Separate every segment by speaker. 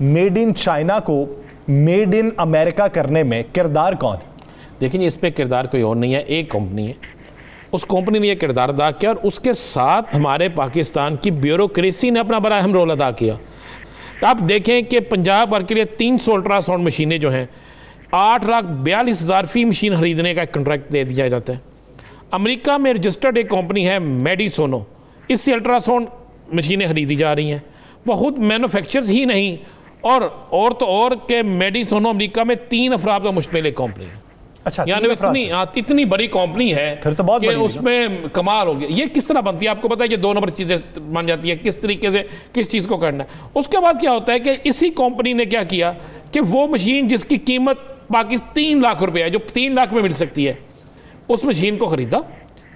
Speaker 1: Made in China को made in America करने में किरदार कौन है?
Speaker 2: देखिए, इसमें किरदार कोई और नहीं है, एक कंपनी है, उस कंपनी ने यह किरदार अदा किया और उसके साथ हमारे पाकिस्तान की ब्यूरोक्रेसी ने अपना बड़ा अहम रोल अदा किया। तो आप देखें कि पंजाब भर के लिए 300 अल्ट्रासाउंड मशीनें जो हैं 8,42,000 फी मशीन खरीदने का कॉन्ट्रैक्ट दे दिया जाता है। अमेरिका में रजिस्टर्ड एक कंपनी है मेडिसोनो, इससे अल्ट्रासाउंड मशीनें खरीदी जा रही हैं। वो खुद मैन्युफैक्चरर्स ही नहीं और तो और के मेडिसोनो अमेरिका में 3 अफराद का मुश्तमिल एक कंपनी है।
Speaker 1: अच्छा,
Speaker 2: यानी इतनी बड़ी कंपनी है
Speaker 1: फिर तो बहुत
Speaker 2: कि उसमें कमाल हो गया। ये किस तरह बनती है आपको पता है, ये 2 नंबर चीज़ें बन जाती है, किस तरीके से किस चीज़ को करना है। उसके बाद क्या होता है कि इसी कंपनी ने क्या किया कि वो मशीन जिसकी कीमत पाकिस्तान 3 लाख रुपये है, जो 3 लाख में मिल सकती है, उस मशीन को ख़रीदा।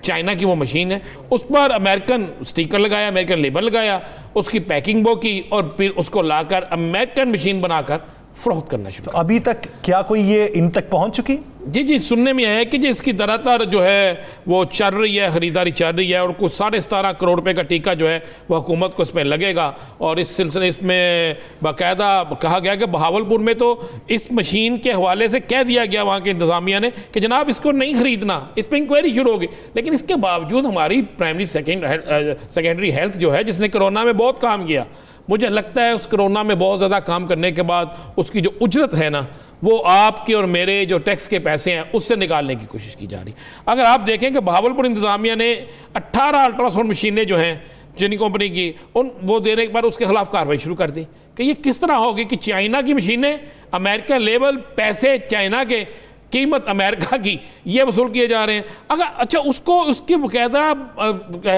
Speaker 2: चाइना की वो मशीन है, उस पर अमेरिकन स्टिकर लगाया, अमेरिकन लेबल लगाया, उसकी पैकिंग वो की और फिर उसको लाकर अमेरिकन मशीन बनाकर फरोख्त करना शुरू।
Speaker 1: तो अभी तक क्या कोई ये इन तक पहुंच चुकी?
Speaker 2: जी, सुनने में आया है कि जी इसकी दरातर जो है वो चल रही है, ख़रीदारी चल रही है और कुछ 17.5 करोड़ रुपए का टीका जो है वो हुकूमत को इसमें लगेगा। और इस सिलसिले इसमें बाकायदा कहा गया कि बहावलपुर में तो इस मशीन के हवाले से कह दिया गया वहाँ की इंतज़ामिया ने कि जनाब इसको नहीं ख़रीदना, इस पर इंक्वायरी शुरू होगी। लेकिन इसके बावजूद हमारी प्राइमरी सेकेंडरी हेल्थ जो है, जिसने कोरोना में बहुत काम किया, मुझे लगता है उस कोरोना में बहुत ज़्यादा काम करने के बाद उसकी जो उजरत है ना, वो आपके और मेरे जो टैक्स के पैसे हैं उससे निकालने की कोशिश की जा रही। अगर आप देखें कि बहावलपुर इंतज़ामिया ने 18 अल्ट्रासाउंड मशीनें जो हैं जिन कंपनी की वो देने के बाद उसके खिलाफ कार्रवाई शुरू कर दी कि ये किस तरह होगी कि चाइना की मशीनें, अमेरिका लेवल, पैसे चाइना के, कीमत अमेरिका की, ये वसूल किए जा रहे हैं। अगर अच्छा उसको उसकी बाकायदा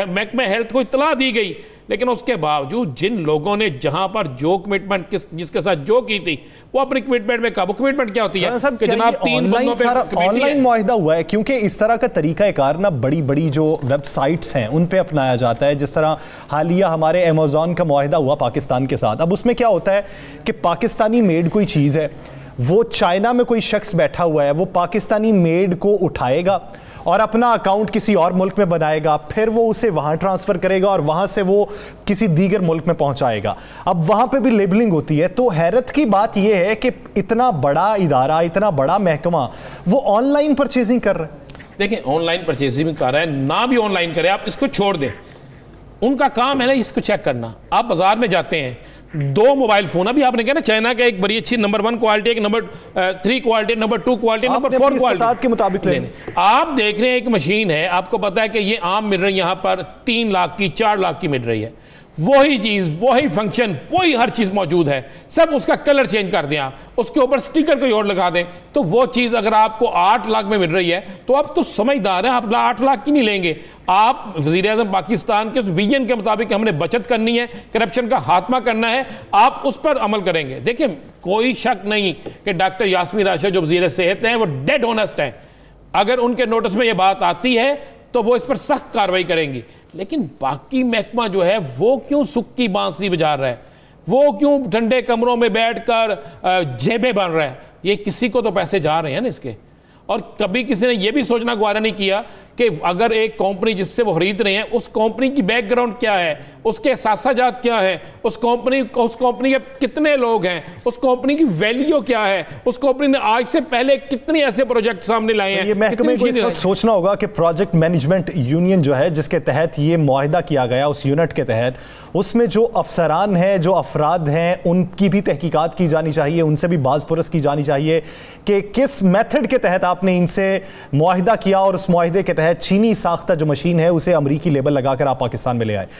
Speaker 2: महकमा हेल्थ को इतला दी गई, लेकिन उसके बावजूद जिन लोगों ने जहां पर जो कमिटमेंट जिसके साथ जो की थी वो अपनी कमिटमेंट में काबू। कमिटमेंट क्या होती है कि जनाब 3 बंदों पे
Speaker 1: ऑनलाइन मुआहिदा हुआ है, क्योंकि इस तरह का तरीकाकार ना बड़ी बड़ी जो वेबसाइट्स हैं उन पे अपनाया जाता है। जिस तरह हालिया हमारे अमेज़ॉन का मुआहिदा हुआ पाकिस्तान के साथ। अब उसमें क्या होता है कि पाकिस्तानी मेड कोई चीज़ है, वो चाइना में कोई शख्स बैठा हुआ है, वो पाकिस्तानी मेड को उठाएगा और अपना अकाउंट किसी और मुल्क में बनाएगा, फिर वो उसे वहां ट्रांसफर करेगा और वहां से वो किसी दीगर मुल्क में पहुंचाएगा। अब वहां पे भी लेबलिंग होती है। तो हैरत की बात यह है कि इतना बड़ा इदारा, इतना बड़ा महकमा वो ऑनलाइन परचेजिंग कर रहा है।
Speaker 2: देखिए, ऑनलाइन परचेजिंग कर रहा है, ना भी ऑनलाइन करे, आप इसको छोड़ दें, उनका काम है ना इसको चेक करना। आप बाजार में जाते हैं, 2 मोबाइल फोन, अभी आपने कहा ना चाइना का एक बड़ी अच्छी नंबर 1 क्वालिटी, एक number 3 quality, number 2 quality, number 4 quality
Speaker 1: के मुताबिक लेने।
Speaker 2: आप देख रहे हैं एक मशीन है, आपको पता है कि ये आम मिल रही है यहाँ पर 3 लाख की, 4 लाख की मिल रही है। वही चीज़, वही फंक्शन, वही हर चीज़ मौजूद है, सब उसका कलर चेंज कर दें, आप उसके ऊपर स्टिकर कोई और लगा दें, तो वो चीज़ अगर आपको 8 लाख में मिल रही है तो आप तो समझदार हैं, आप 8 लाख की नहीं लेंगे। आप वज़ीर-ए-आज़म पाकिस्तान के उस विजन के मुताबिक हमने बचत करनी है, करप्शन का खात्मा करना है, आप उस पर अमल करेंगे। देखिए, कोई शक नहीं कि डॉक्टर यास्मीन राशा जो वज़ीर सेहत हैं वो डेड ऑनेस्ट हैं। अगर उनके नोटिस में ये बात आती है तो वो इस पर सख्त कार्रवाई करेंगी। लेकिन बाकी महकमा जो है वो क्यों सुख की बांसुरी बजा रहा है, वो क्यों ठंडे कमरों में बैठकर जेबें बन रहा है? ये किसी को तो पैसे जा रहे हैं ना इसके। और कभी किसी ने यह भी सोचना गवारा नहीं किया कि अगर एक कंपनी जिससे वो खरीद रहे हैं उस कंपनी की बैकग्राउंड क्या है, उसके सासाजात क्या है, उस कंपनी के कितने लोग हैं, उस कंपनी की वैल्यू क्या है, उस कंपनी ने आज से पहले कितने ऐसे प्रोजेक्ट सामने लाए हैं।
Speaker 1: ये महकमे को इस वक्त सोचना होगा कि प्रोजेक्ट मैनेजमेंट यूनियन जो है जिसके तहत ये मुआहिदा किया गया, उस यूनिट के तहत उसमें जो अफसरान हैं, जो अफराद हैं, उनकी भी तहकीकात की जानी चाहिए, उनसे भी बाज़पुरस की जानी चाहिए कि किस मेथड के तहत आपने इनसे मुआहिदा किया और उस मुआहिदे के तहत चीनी साख्ता जो मशीन है उसे अमरीकी लेबल लगाकर आप पाकिस्तान में ले आए।